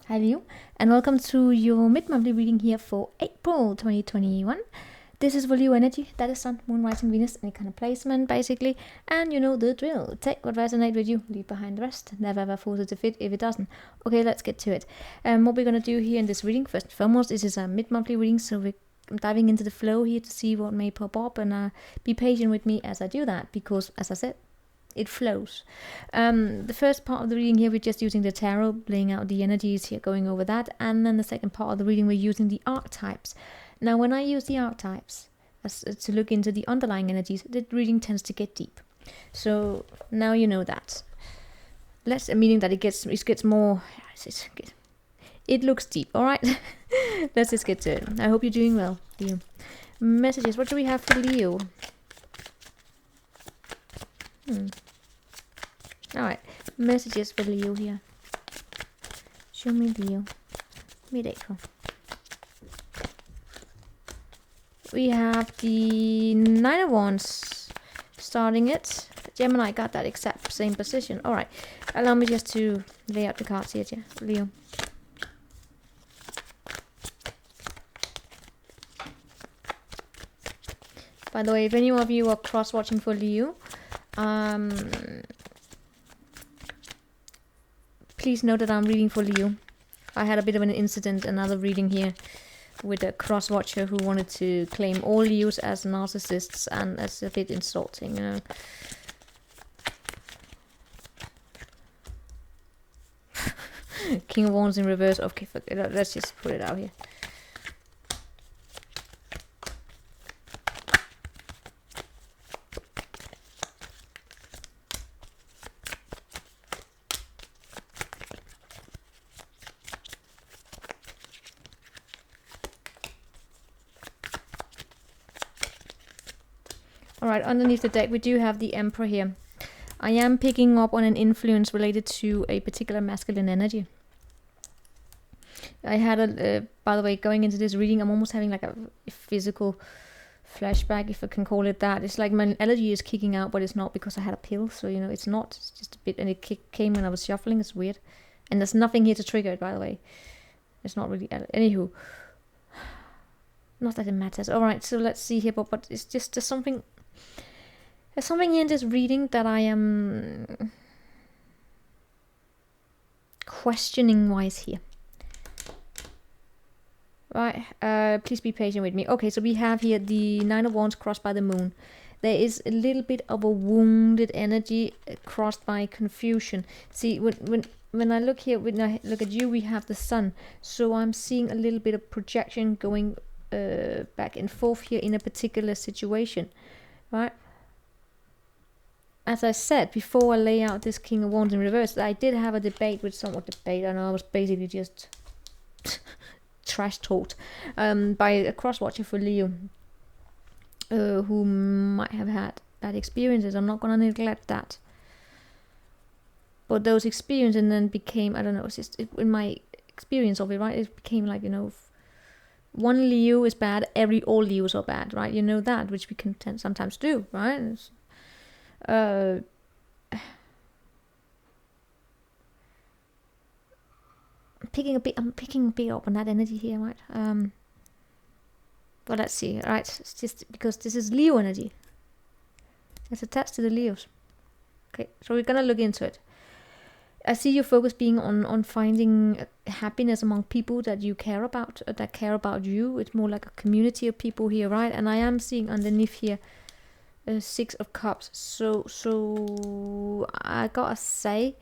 Hi Leo, and welcome to your mid-monthly reading here for April 2021. This is for Leo energy, that is Sun, Moon, Rising, Venus, any kind of placement basically, and you know the drill. Take what resonates with you, leave behind the rest, never ever force it to fit if it doesn't. Okay, let's get to it. What we're going to do here in this reading, first and foremost, this is a mid-monthly reading, so we're diving into the flow here to see what may pop up, and be patient with me as I do that, because as I said, it flows. The first part of the reading here, we're just using the tarot, laying out the energies here, going over that. And then the second part of the reading, we're using the archetypes. Now, when I use the archetypes to look into the underlying energies, the reading tends to get deep. So now you know that. Meaning that it gets more. It looks deep. All right. Let's just get to it. I hope you're doing well, Leo. Messages. What do we have for Leo? Alright, messages for Leo here. Show me Leo. Mid-April. We have the Nine of Wands starting it. Gemini got that exact same position. Alright, allow me just to lay out the cards here, Leo. By the way, if any of you are cross-watching for Leo, please note that I'm reading for Leo. I had a bit of an incident, another reading here, with a cross-watcher who wanted to claim all Leos as narcissists, and that's a bit insulting, you know. King of Wands in reverse. Okay, let's just put it out here. Alright, underneath the deck we do have the Emperor here. I am picking up on an influence related to a particular masculine energy. I had by the way, going into this reading, I'm almost having like a physical flashback, if I can call it that. It's like my allergy is kicking out, but it's not because I had a pill, so you know, it's not. It's just a bit, and it came when I was shuffling. It's weird. And there's nothing here to trigger it, by the way. It's not really, anywho. Not that it matters. Alright, so let's see here, but it's just something. There's something here in this reading that I am questioning why is here. Right, please be patient with me. Okay, so we have here the Nine of Wands crossed by the Moon. There is a little bit of a wounded energy crossed by confusion. See, when I look here, when I look at you, we have the Sun. So I'm seeing a little bit of projection going back and forth here in a particular situation. Right? As I said before I lay out this King of Wands in reverse, I did have a debate with I know I was basically just trash talked by a cross-watcher for Leo who might have had bad experiences. I'm not going to neglect that. But those experiences then became, I don't know, it's just in my experience of it, right? It became like, you know, one Leo is bad, all Leos are bad, right? You know that, which we can sometimes do, right? I'm picking a bit up on that energy here, right? But let's see, right? It's just because this is Leo energy. It's attached to the Leos. Okay, so we're gonna look into it. I see your focus being on finding happiness among people that you care about, that care about you. It's more like a community of people here, right? And I am seeing underneath here Six of Cups. So I gotta say,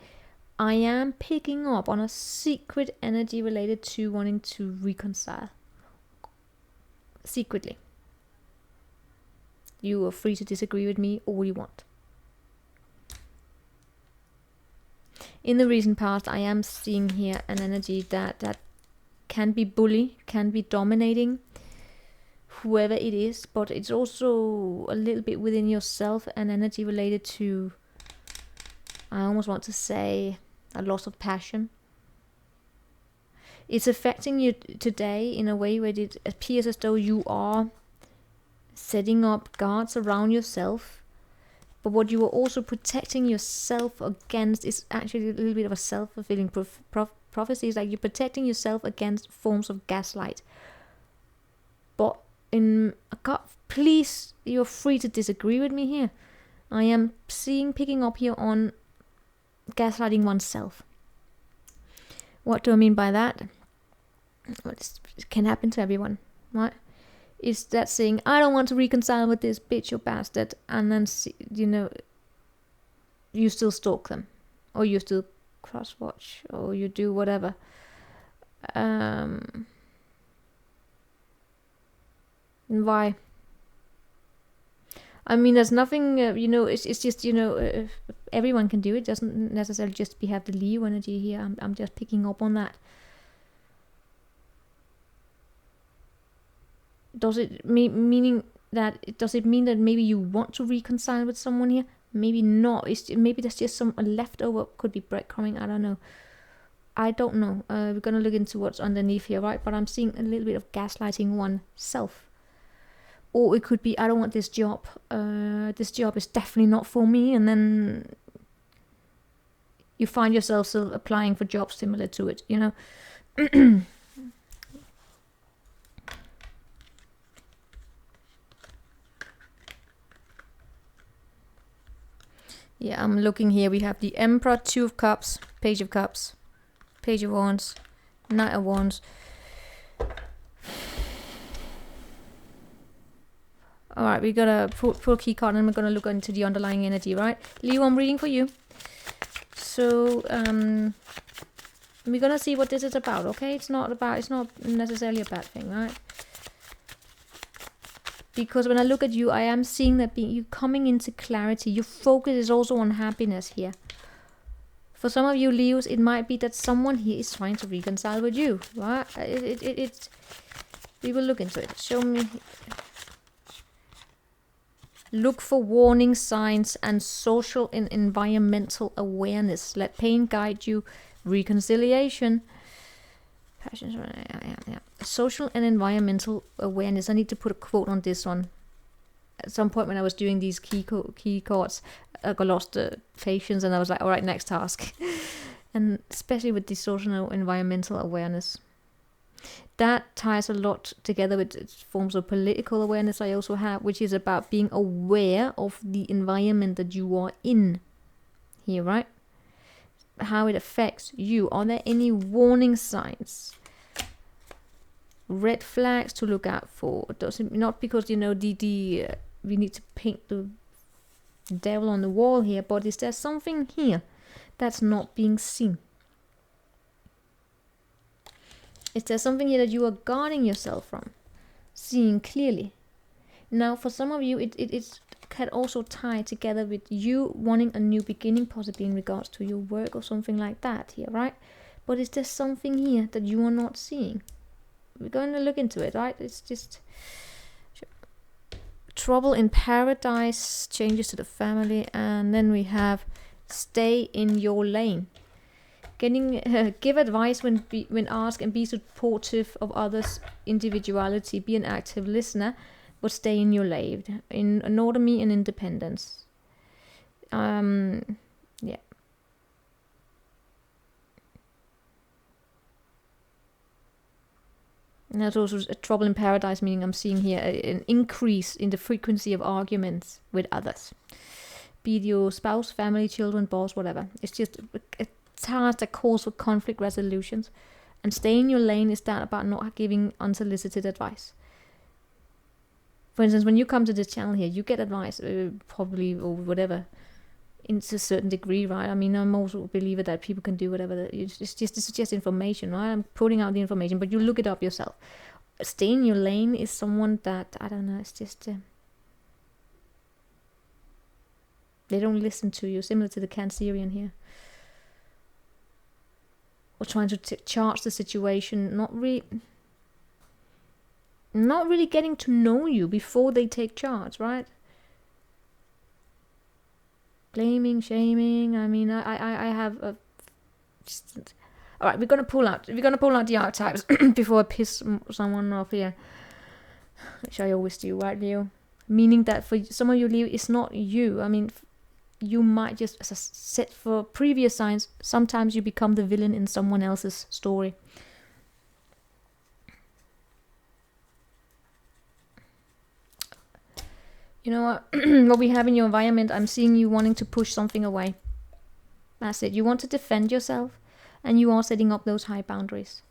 I am picking up on a secret energy related to wanting to reconcile. Secretly. You are free to disagree with me all you want. In the recent past, I am seeing here an energy that can be bully, can be dominating, whoever it is, but it's also a little bit within yourself, an energy related to, I almost want to say, a loss of passion. It's affecting you today in a way where it appears as though you are setting up guards around yourself, but what you are also protecting yourself against is actually a little bit of a self-fulfilling prophecy is like you're protecting yourself against forms of gaslight. But God, please, you're free to disagree with me here. I am picking up here on gaslighting oneself. What do I mean by that? It can happen to everyone, right? Is that saying, I don't want to reconcile with this bitch or bastard, and then, you still stalk them, or you still cross-watch, or you do whatever. Why? I mean, there's nothing, it's just, everyone can do it. It doesn't necessarily just have the Leo energy here. I'm just picking up on that. Does it mean that maybe you want to reconcile with someone here? Maybe not. Maybe there's just some leftover, could be breadcrumbing. I don't know. We're gonna look into what's underneath here, right? But I'm seeing a little bit of gaslighting oneself. Or it could be, I don't want this job. This job is definitely not for me. And then you find yourself still applying for jobs similar to it, Yeah, I'm looking here. We have the Emperor, Two of Cups, Page of Cups, Page of Wands, Knight of Wands. Alright, we got a full key card and we're going to look into the underlying energy, right? Leo, I'm reading for you. So, we're going to see what this is about, okay? It's not necessarily a bad thing, right? Because when I look at you, I am seeing that you coming into clarity. Your focus is also on happiness here. For some of you Leos, it might be that someone here is trying to reconcile with you, right? We will look into it. Show me. Look for warning signs and social and environmental awareness. Let pain guide you. Reconciliation. Passions. Yeah. Social and environmental awareness. I need to put a quote on this one. At some point when I was doing these key cards, I got lost patience and I was like, all right, next task. And especially with the social and environmental awareness. That ties a lot together with forms of political awareness I also have, which is about being aware of the environment that you are in here, right? How it affects you. Are there any warning signs? Red flags to look out for. Not because, we need to paint the devil on the wall here, but is there something here that's not being seen? Is there something here that you are guarding yourself from? Seeing clearly. Now, for some of you, it can also tie together with you wanting a new beginning, possibly in regards to your work or something like that here, right? But is there something here that you are not seeing? We're going to look into it, right? It's just trouble in paradise, changes to the family, and then we have stay in your lane. Give advice when asked and be supportive of others' individuality. Be an active listener, but stay in your lane. In autonomy and independence. Yeah. And there's also a trouble in paradise, meaning I'm seeing here an increase in the frequency of arguments with others. Be it your spouse, family, children, boss, whatever. It's just a task that calls for conflict resolutions. And stay in your lane is that about not giving unsolicited advice. For instance, when you come to this channel here, you get advice, probably, or whatever, in a certain degree, right? I mean, I'm also a believer that people can do whatever. This is just information, right? I'm putting out the information, but you look it up yourself. Stay in your lane is someone that, I don't know, it's just... they don't listen to you, similar to the Cancerian here. Or trying to charge the situation, not really getting to know you before they take charge, right? Blaming, shaming. I mean, I have a. All right, we're gonna pull out the archetypes before I piss someone off here, which I always do, right, Leo? Meaning that for some of you, Leo, it's not you. I mean, you might just, as I said for previous signs, sometimes you become the villain in someone else's story. You know what? What we have in your environment, I'm seeing you wanting to push something away. That's it. You want to defend yourself, and you are setting up those high boundaries.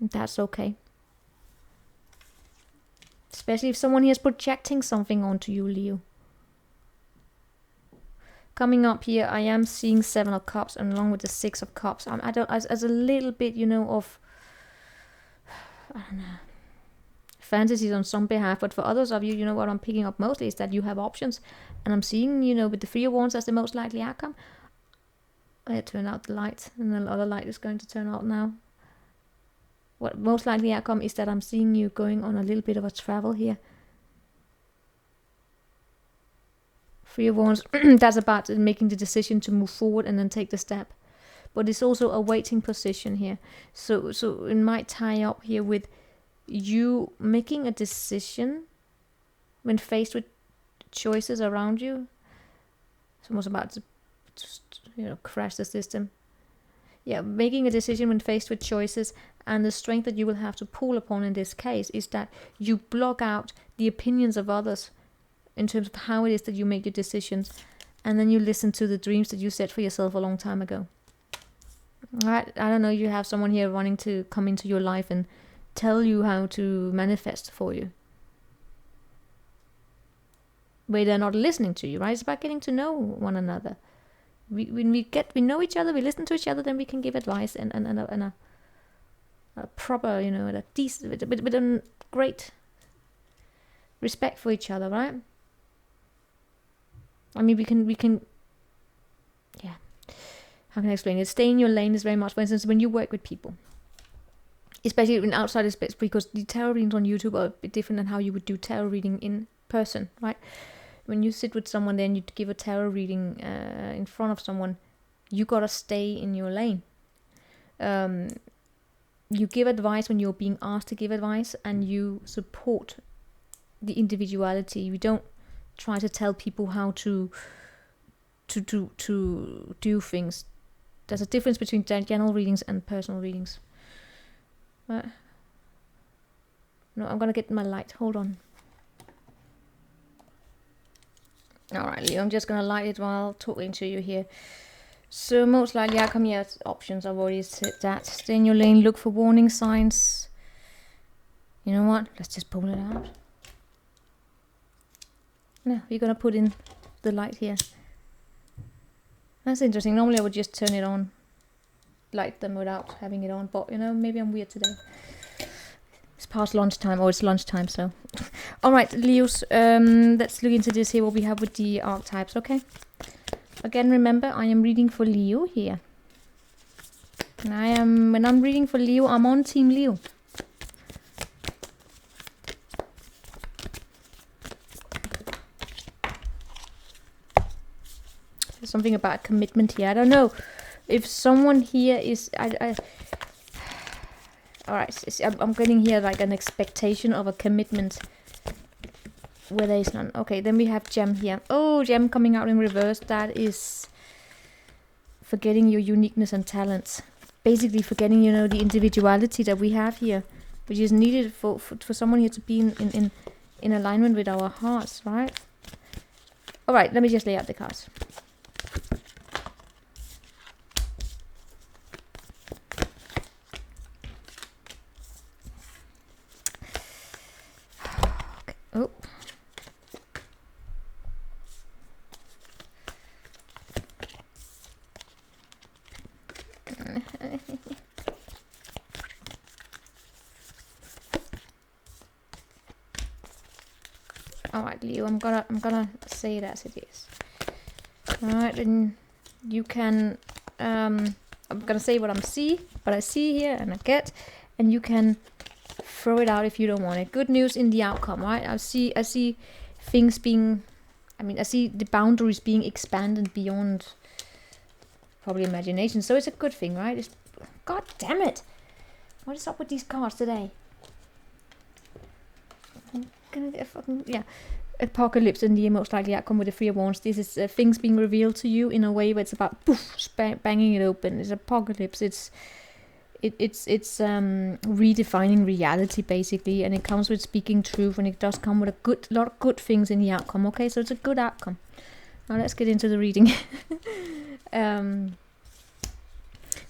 That's okay. Especially if someone here is projecting something onto you, Leo. Coming up here, I am seeing 7 of Cups, and along with the 6 of Cups, I don't, as a little bit, you know, of, I don't know, fantasies on some behalf. But for others of you, you know, what I'm picking up mostly is that you have options. And I'm seeing, you know, with the 3 of Wands as the most likely outcome. I turn out the light, and the other light is going to turn out now. What most likely outcome is that I'm seeing you going on a little bit of a travel here. 3 of Wands, that's about making the decision to move forward and then take the step. But it's also a waiting position here. So it might tie up here with you making a decision when faced with choices around you. Someone's about to just, you know, crash the system. Yeah, making a decision when faced with choices, and the strength that you will have to pull upon in this case is that you block out the opinions of others in terms of how it is that you make your decisions, and then you listen to the dreams that you set for yourself a long time ago. Right? I don't know, you have someone here wanting to come into your life and tell you how to manifest for you, where they're not listening to you, right? It's about getting to know one another. When we know each other, we listen to each other, then we can give advice and a proper, you know, a decent, with a great respect for each other, right? I mean, we can, yeah. How can I explain it? Stay in your lane is very much, for instance, when you work with people, especially in outside space, because the tarot readings on YouTube are a bit different than how you would do tarot reading in person, right? When you sit with someone, then you give a tarot reading in front of someone, you gotta stay in your lane. You give advice when you're being asked to give advice, and you support the individuality. You don't try to tell people how to do things. There's a difference between general readings and personal readings. No, I'm gonna get my light. Hold on. Alright, Leo, I'm just gonna light it while talking to you here. So most likely outcome, yeah, options, I've already said that. Stay in your lane, look for warning signs. You know what? Let's just pull it out. No, we're gonna put in the light here. That's interesting. Normally I would just turn it on, light them without having it on, but you know, maybe I'm weird today. It's past lunchtime, or it's lunchtime, so. Alright, Leos, let's look into this here, what we have with the archetypes, okay? Again, remember, I am reading for Leo here. And when I'm reading for Leo, I'm on Team Leo. There's something about commitment here. I don't know if someone here is... Alright, I'm getting here like an expectation of a commitment where there is none. Okay, then we have Gem here. Oh, Gem coming out in reverse. That is forgetting your uniqueness and talents. Basically forgetting, you know, the individuality that we have here, which is needed for someone here to be in alignment with our hearts, right? Alright, let me just lay out the cards. Oh. Alright, Leo, I'm gonna say it as it is. Alright, and you can I'm gonna say what I see here and I get, and you can throw it out if you don't want it. Good news in the outcome, right? I see things being, I see the boundaries being expanded beyond probably imagination. So it's a good thing, right? God damn it! What is up with these cards today? gonna get fucking, yeah, apocalypse in the most likely outcome with the Three of Wands. This is things being revealed to you in a way where it's about poof, banging it open. It's apocalypse. It's redefining reality basically, and it comes with speaking truth, and it does come with a lot of good things in the outcome. Okay, so it's a good outcome. Now let's get into the reading.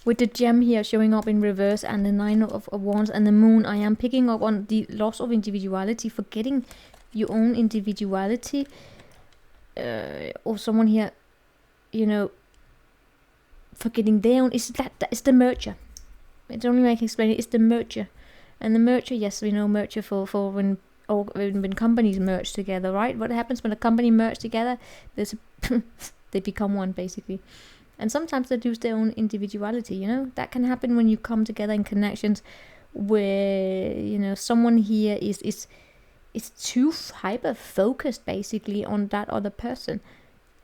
With the gem here showing up in reverse and the Nine of Wands and the Moon, I am picking up on the loss of individuality, forgetting your own individuality, or someone here, you know, forgetting their own. Is that is the merger? It's only way I can explain it. It's the merger, and the merger. Yes, we know merger for when companies merge together, right? What happens when a company merge together? There's they become one basically, and sometimes they lose their own individuality. You know, that can happen when you come together in connections where, you know, someone here is too hyper focused basically on that other person.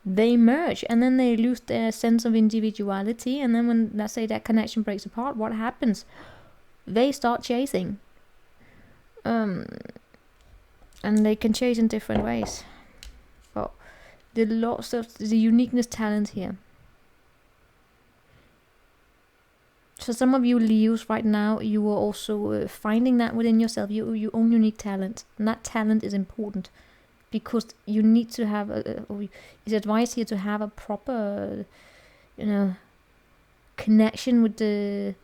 They merge and then they lose their sense of individuality, and then when, let's say, that connection breaks apart, what happens? They start chasing, and they can chase in different ways. But the lots of the uniqueness talent here. So some of you Leos right now, you are also finding that within yourself, your own unique talent, and that talent is important, because you need to have it's advised here to have a proper, you know, connection with the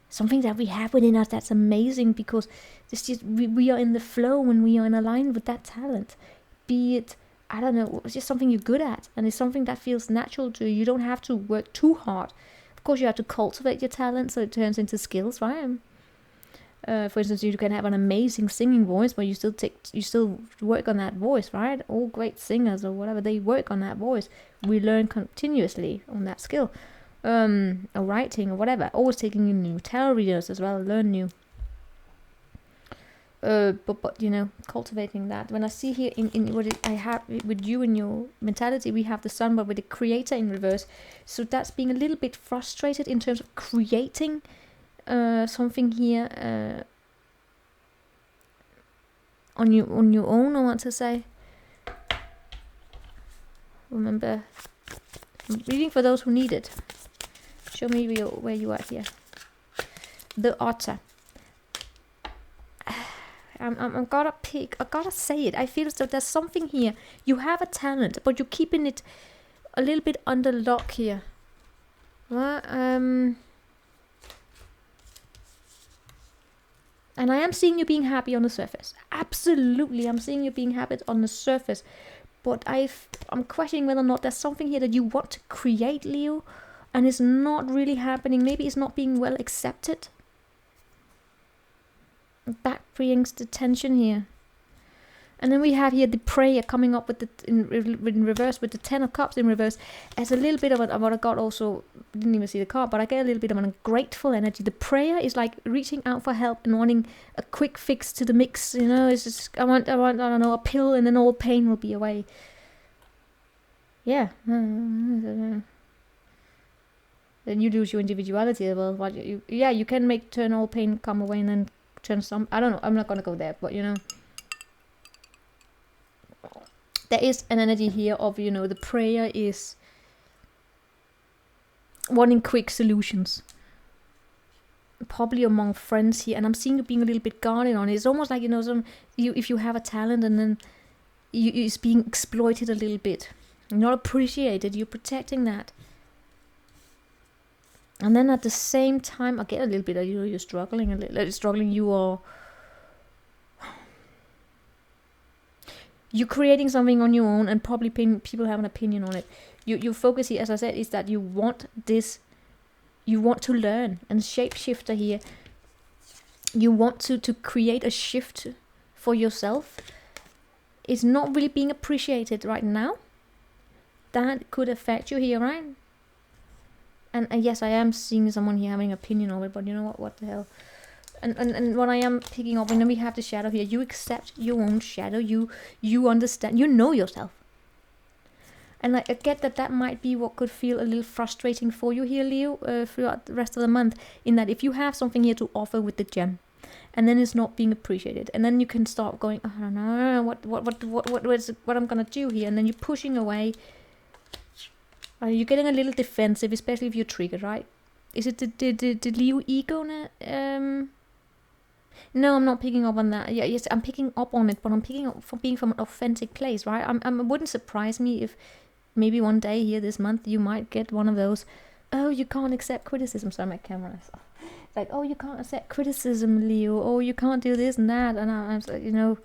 something that we have within us that's amazing, because it's just we are in the flow when we are in alignment with that talent. Be it, I don't know, it's just something you're good at, and it's something that feels natural to you. You don't have to work too hard. Of course, you have to cultivate your talent so it turns into skills, right? For instance, you can have an amazing singing voice, but you still work on that voice, right? All great singers or whatever, they work on that voice. We learn continuously on that skill, or writing or whatever. Always taking in new tarot readers as well, learn new. But you know, cultivating that. When I see here in what I have with you in your mentality, we have the Sun, but with the Creator in reverse. So that's being a little bit frustrated in terms of creating something here on your own, I want to say. Remember, I'm reading for those who need it. Show me where you are here. The Otter. I'm gotta pick. I gotta say it. I feel as though there's something here. You have a talent, but you're keeping it a little bit under lock here. Well, and I am seeing you being happy on the surface. Absolutely, I'm seeing you being happy on the surface. But I'm questioning whether or not there's something here that you want to create, Leo, and it's not really happening. Maybe it's not being well accepted. That brings the tension here. And then we have here the prayer coming up with in reverse, with the Ten of Cups in reverse, as a little bit of what I got. Also, didn't even see the card, but I get a little bit of a grateful energy. The prayer is like reaching out for help and wanting a quick fix to the mix. You know, it's just I want I don't know, a pill, and then all pain will be away. Yeah. Then you lose your individuality as well. But you can turn all pain come away and then turn some. I don't know. I'm not gonna go there, but you know. There is an energy here of, you know, the prayer is wanting quick solutions. Probably among friends here. And I'm seeing you being a little bit guarded on it. It's almost like, you know, if you have a talent and then it's being exploited a little bit. You're not appreciated. You're protecting that. And then at the same time, I get a little bit of, you know, you're struggling a little. You are... You're creating something on your own, and probably people have an opinion on it. Your focus here, as I said, is that you want this. You want to learn, and shapeshifter here. You want to create a shift for yourself. It's not really being appreciated right now. That could affect you here, right? And yes, I am seeing someone here having an opinion of it, but you know what the hell? And what I am picking up, and then we have the shadow here. You accept your own shadow. You understand. You know yourself. And I get that might be what could feel a little frustrating for you here, Leo, throughout the rest of the month. In that if you have something here to offer with the gem, and then it's not being appreciated, and then you can start going, oh, I don't know what I'm gonna do here, and then you're pushing away. You're getting a little defensive, especially if you're triggered, right? Is it the Leo ego now? No, I'm not picking up on that. Yeah, yes, I'm picking up on it, but I'm picking up from being from an authentic place, right? It wouldn't surprise me if maybe one day here this month you might get one of those, oh, you can't accept criticism. Sorry, my camera is off. It's like, oh, you can't accept criticism, Leo. Oh, you can't do this and that. And I'm like, you know,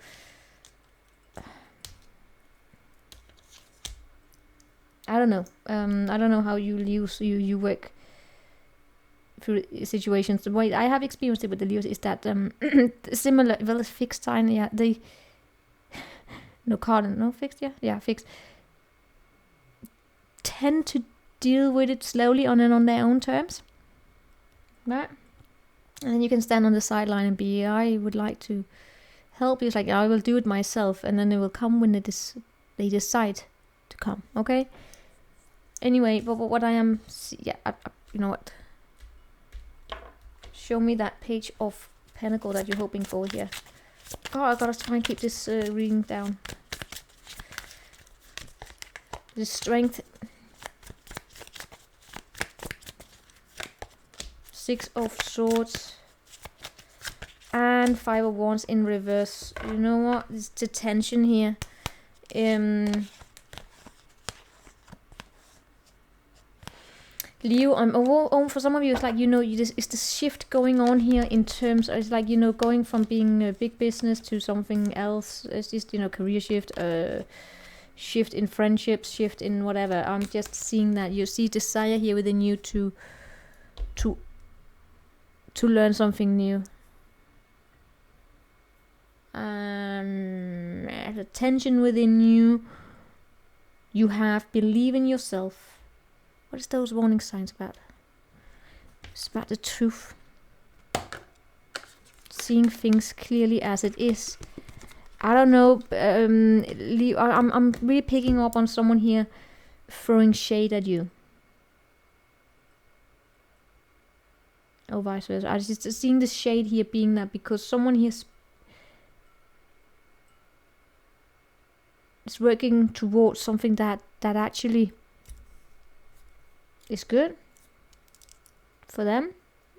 I don't know. I don't know how you Leos you work through situations. The way I have experienced it with the Leos is that similar, well, it's fixed sign, yeah. They fixed. Tend to deal with it slowly on their own terms, right? And then you can stand on the sideline and be, I would like to help you. It's like, I will do it myself, and then it will come when they decide to come. Okay. Anyway, but what I am, you know what? Show me that page of Pentacle that you're hoping for here. Oh, I gotta try and keep this reading down. The Strength. 6 of Swords. And 5 of Wands in reverse. You know what? It's the tension here. Leo, for some of you, it's like, you know, it's the shift going on here in terms of, it's like, you know, going from being a big business to something else. It's just, you know, career shift, shift in friendships, shift in whatever. I'm just seeing that you see desire here within you to learn something new. The tension within you. You have believe in yourself. What is those warning signs about? It's about the truth. Seeing things clearly as it is. I don't know. Leo, I'm really picking up on someone here throwing shade at you. Or vice versa. I just seeing the shade here being that because someone here is working towards something that actually is good for them.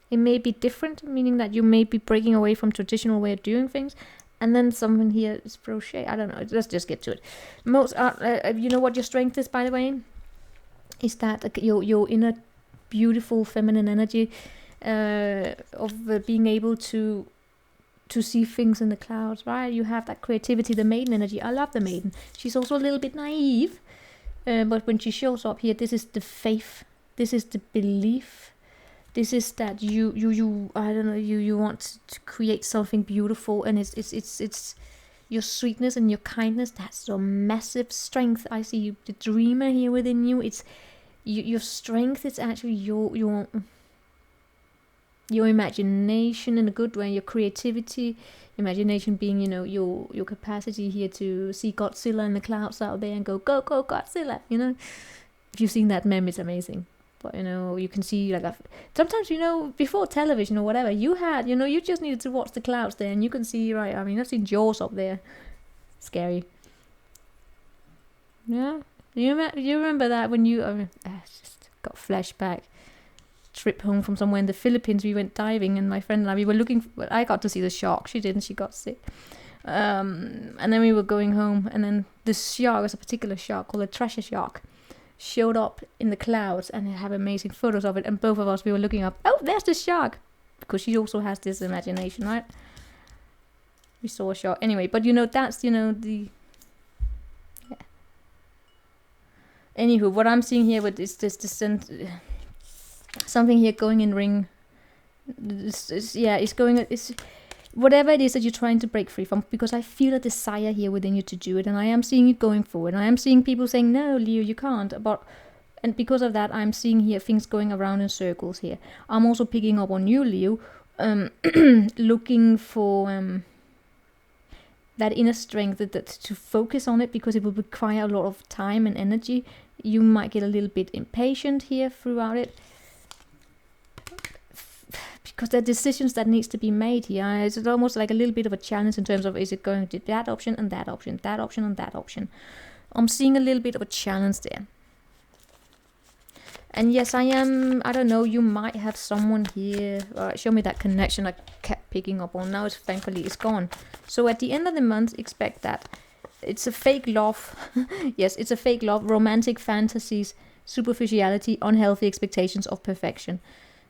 It may be different, meaning that you may be breaking away from traditional way of doing things, and then someone here is crochet. I don't know. Let's just get to it. Most, you know what your strength is, by the way, is that your inner beautiful feminine energy of being able to see things in the clouds, right? You have that creativity, the maiden energy. I love the maiden. She's also a little bit naive, but when she shows up here, this is the faith. This is the belief. This is that you I don't know, you want to create something beautiful, and it's your sweetness and your kindness. That's a massive strength. I see you, the dreamer here within you. It's your strength. It's actually your imagination in a good way, your creativity. Imagination being, you know, your capacity here to see Godzilla in the clouds out there and go Godzilla. You know, if you've seen that meme, it's amazing. But, you know, you can see like sometimes, you know, before television or whatever, you had, you know, you just needed to watch the clouds there and you can see, right? I mean, I've seen Jaws up there. Scary. Yeah. You remember that when you just got flashback. Trip home from somewhere in the Philippines, we went diving, and my friend and I, we were looking. I got to see the shark. She didn't. She got sick. And then we were going home, and then this shark, was a particular shark called a treasure shark, showed up in the clouds, and I have amazing photos of it. And both of us, we were looking up. Oh, there's the shark, because she also has this imagination, right? We saw a shark anyway. But you know, that's, you know, the. Yeah. Anywho, what I'm seeing here with is this descent. Something here going in ring. It's going. It's whatever it is that you're trying to break free from. Because I feel a desire here within you to do it, and I am seeing it going forward. And I am seeing people saying, "No, Leo, you can't." And because of that, I'm seeing here things going around in circles here. I'm also picking up on you, Leo, looking for that inner strength that to focus on it, because it will require a lot of time and energy. You might get a little bit impatient here throughout it. because there are decisions that needs to be made here. It's almost like a little bit of a challenge in terms of, is it going to that option and that option, that option and that option. I'm seeing a little bit of a challenge there. And yes, I don't know, you might have someone here. Show me that connection I kept picking up on. Now thankfully it's gone. So at the end of the month, expect that. It's a fake love. Yes, it's a fake love. Romantic fantasies, superficiality, unhealthy expectations of perfection.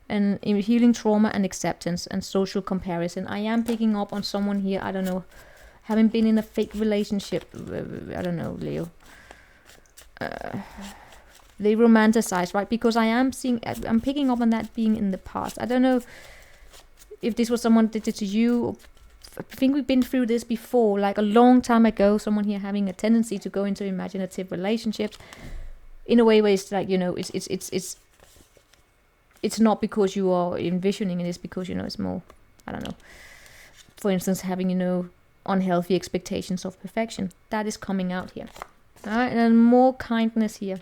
And healing trauma and acceptance and social comparison. I am picking up on someone here, I don't know, having been in a fake relationship. I don't know, Leo. They romanticize, right? Because I'm picking up on that being in the past. I don't know if this was someone did it to you. I think we've been through this before, like a long time ago. Someone here having a tendency to go into imaginative relationships in a way where it's like, you know, it's not because you are envisioning it. It's because, you know, it's more, I don't know. For instance, having, you know, unhealthy expectations of perfection. That is coming out here. All right, and more kindness here.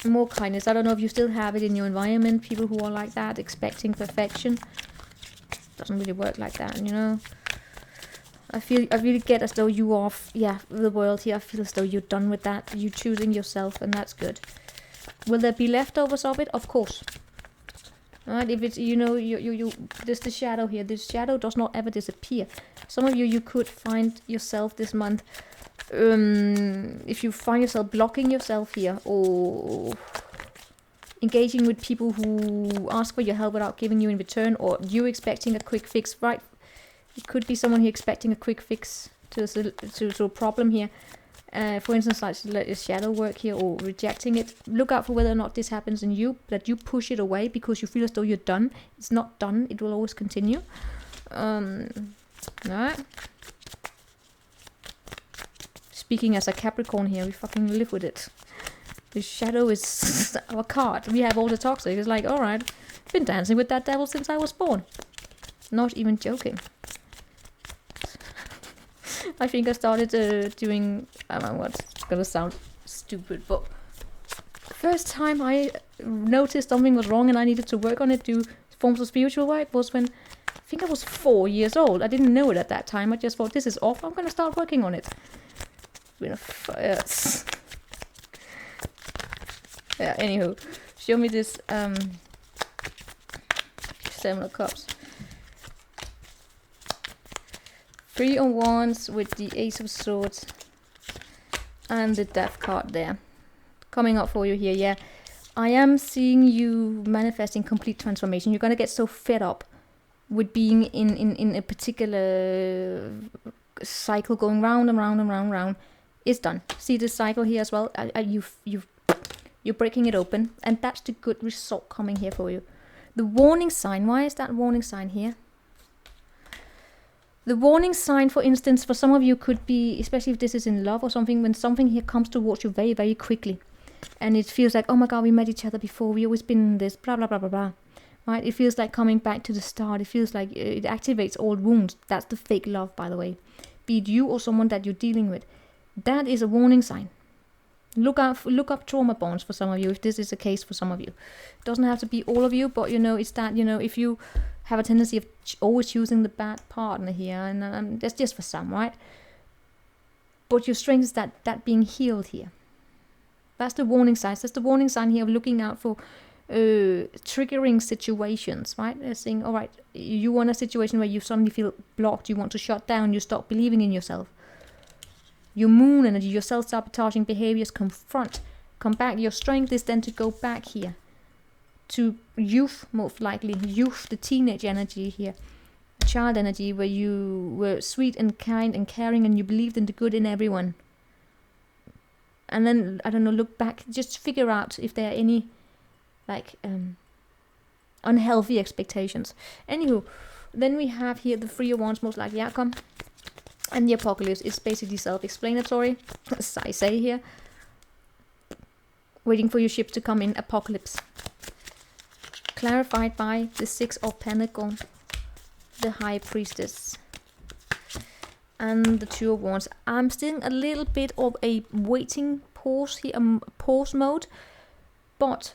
More kindness. I don't know if you still have it in your environment, people who are like that, expecting perfection. Doesn't really work like that, you know. I really get as though you are, the world here. I feel as though you're done with that. You're choosing yourself, and that's good. Will there be leftovers of it? Of course. Alright, if it's, you know, there's the shadow here. The shadow does not ever disappear. Some of you could find yourself this month, if you find yourself blocking yourself here, or engaging with people who ask for your help without giving you in return, or you expecting a quick fix, right? It could be someone here expecting a quick fix to a problem here. For instance, like shadow work here, or rejecting it. Look out for whether or not this happens in you, that you push it away because you feel as though you're done. It's not done. It will always continue. Alright. Speaking as a Capricorn here, we fucking live with it. The shadow is our card. We have all the toxic. It's like, alright, been dancing with that devil since I was born. Not even joking. I think I started doing, I don't know what's gonna sound stupid, but first time I noticed something was wrong and I needed to work on it, do forms of spiritual work, was when I think I was 4 years old. I didn't know it at that time. I just thought, this is off. I'm gonna start working on it. Yes. Yeah, anywho, show me this 7 of Cups. 3 of Wands with the Ace of Swords and the Death card there. Coming up for you here, yeah. I am seeing you manifesting complete transformation. You're going to get so fed up with being in a particular cycle going round and round and round and round. It's done. See this cycle here as well? You're breaking it open, and that's the good result coming here for you. The warning sign, why is that warning sign here? The warning sign, for instance, for some of you could be, especially if this is in love or something, when something here comes towards you very, very quickly. And it feels like, oh my God, we met each other before. We always been in this, blah, blah, blah, blah, blah. Right? It feels like coming back to the start. It feels like it activates old wounds. That's the fake love, by the way. Be it you or someone that you're dealing with. That is a warning sign. Look up trauma bonds for some of you, if this is the case for some of you. It doesn't have to be all of you, but you know, it's that, you know, if you have a tendency of always choosing the bad partner here, and that's just for some, right? But your strength is that being healed here. That's the warning sign. That's the warning sign here of looking out for triggering situations, right? They're saying, all right, you want a situation where you suddenly feel blocked, you want to shut down, you stop believing in yourself. Your moon energy, your self-sabotaging behaviors come back. Your strength is then to go back here to youth, most likely. Youth, the teenage energy here. Child energy, where you were sweet and kind and caring and you believed in the good in everyone. And then, I don't know, look back. Just figure out if there are any, like, unhealthy expectations. Anywho, then we have here the 3 of Wands, most likely outcome. And the Apocalypse is basically self-explanatory, as I say here. Waiting for your ship to come in, Apocalypse. Clarified by the 6 of Pentacles, the High Priestess, and the 2 of Wands. I'm still a little bit of a waiting pause here, pause mode. But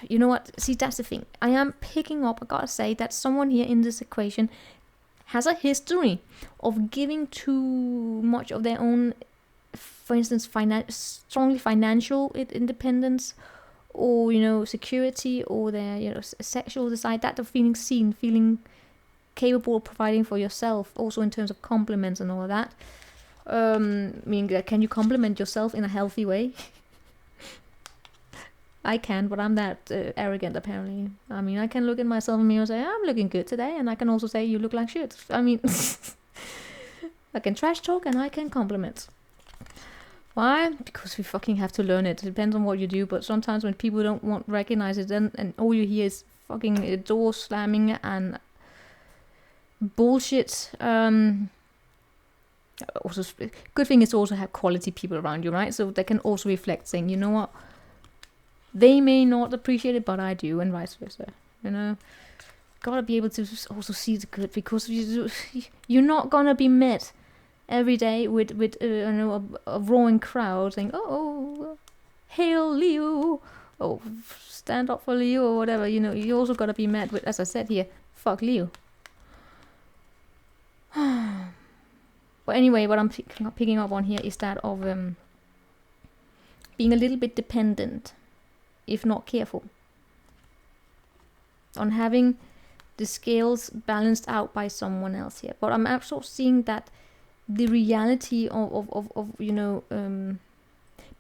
you know what? See, that's the thing. I am picking up, I gotta say, that someone here in this equation has a history of giving too much of their own, for instance, strongly financial independence, or, you know, security, or their, you know, sexual desire, that of feeling seen, feeling capable of providing for yourself, also in terms of compliments and all of that. Meaning that, can you compliment yourself in a healthy way? I can, but I'm that arrogant, apparently. I mean, I can look at myself in the mirror and say, I'm looking good today, and I can also say, you look like shit. I mean, I can trash talk and I can compliment. Why? Because we fucking have to learn it. It depends on what you do, but sometimes when people don't recognize it, then, and all you hear is fucking door slamming and bullshit. Also, good thing is to also have quality people around you, right? So they can also reflect, saying, you know what, they may not appreciate it, but I do, and vice versa. You know, gotta be able to also see the good, because you're not gonna be met every day with you know, a roaring crowd saying, oh, hail Leo, oh, stand up for Leo, or whatever. You know, you also gotta be met with, as I said here, fuck Leo. But anyway, what I'm picking up on here is that of being a little bit dependent, if not careful, on having the scales balanced out by someone else here. But I'm also seeing that the reality of you know,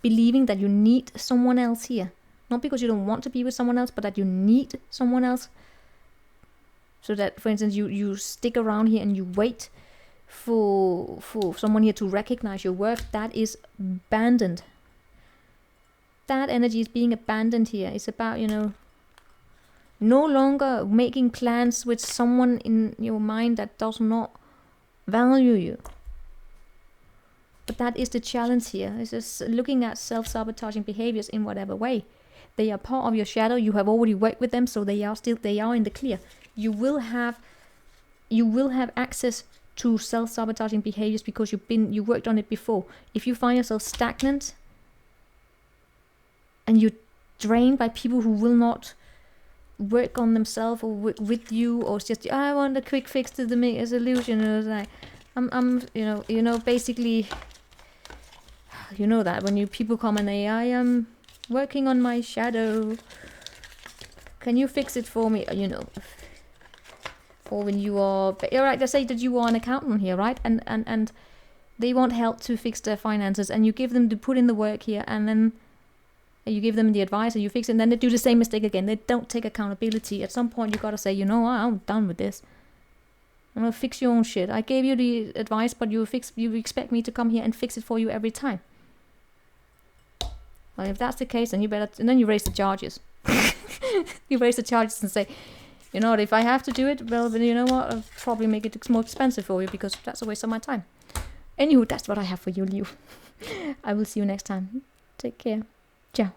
believing that you need someone else here, not because you don't want to be with someone else, but that you need someone else, so that, for instance, you stick around here and you wait for someone here to recognize your worth. That is abandoned. That energy is being abandoned here. It's about, you know, no longer making plans with someone in your mind that does not value you. But that is the challenge here. It's just looking at self-sabotaging behaviors in whatever way. They are part of your shadow. You have already worked with them, so they are in the clear. You will have access to self-sabotaging behaviors because you worked on it before. If you find yourself stagnant and you're drained by people who will not work on themselves or work with you, or it's just, I want a quick fix to the solution, and it's like, I'm you know, basically, you know that when people come and say, I am working on my shadow, can you fix it for me? You know, or when you are, right, let's say that you are an accountant here, right, and they want help to fix their finances, and you give them to put in the work here, and then you give them the advice and you fix it, and then they do the same mistake again. They don't take accountability. At some point you gotta say, you know what, I'm done with this. I'm gonna fix your own shit. I gave you the advice, but you expect me to come here and fix it for you every time. Well, if that's the case, then then you raise the charges. You raise the charges and say, you know what, if I have to do it, well, then you know what, I'll probably make it more expensive for you, because that's a waste of my time. Anywho, that's what I have for you, Leo. I will see you next time. Take care. Ciao.